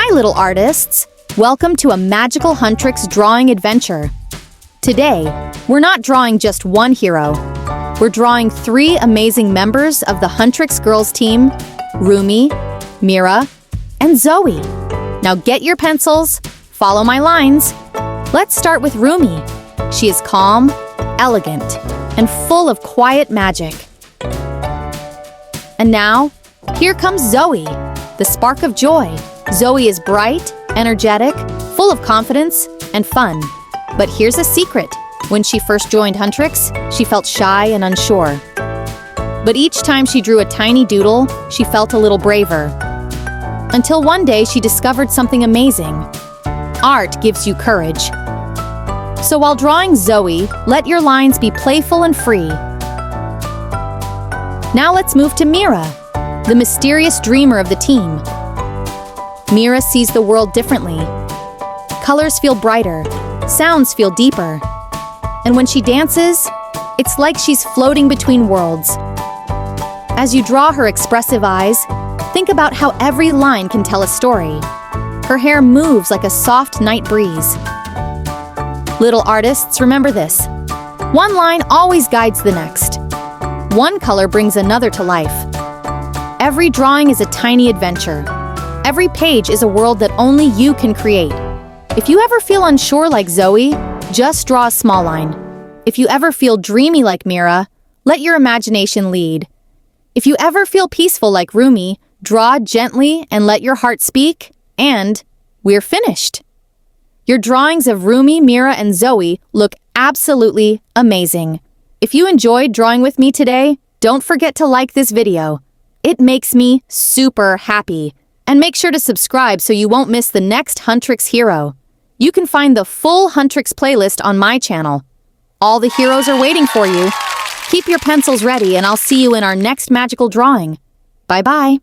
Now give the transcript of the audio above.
Hi, little artists! Welcome to a magical Huntrix drawing adventure. Today, we're not drawing just one hero. We're drawing 3 amazing members of the Huntrix girls team, Rumi, Mira, and Zoey. Now get your pencils, follow my lines. Let's start with Rumi. She is calm, elegant, and full of quiet magic. And now, here comes Zoey, the spark of joy. Zoey is bright, energetic, full of confidence, and fun. But here's a secret. When she first joined Huntrix, she felt shy and unsure. But each time she drew a tiny doodle, she felt a little braver. Until one day she discovered something amazing. Art gives you courage. So while drawing Zoey, let your lines be playful and free. Now let's move to Mira, the mysterious dreamer of the team. Mira sees the world differently. Colors feel brighter, sounds feel deeper. And when she dances, it's like she's floating between worlds. As you draw her expressive eyes, think about how every line can tell a story. Her hair moves like a soft night breeze. Little artists, remember this. One line always guides the next. One color brings another to life. Every drawing is a tiny adventure. Every page is a world that only you can create. If you ever feel unsure like Zoey, just draw a small line. If you ever feel dreamy like Mira, let your imagination lead. If you ever feel peaceful like Rumi, draw gently and let your heart speak, and we're finished. Your drawings of Rumi, Mira, and Zoey look absolutely amazing. If you enjoyed drawing with me today, don't forget to like this video. It makes me super happy. And make sure to subscribe so you won't miss the next Huntrix hero. You can find the full Huntrix playlist on my channel. All the heroes are waiting for you. Keep your pencils ready and I'll see you in our next magical drawing. Bye-bye.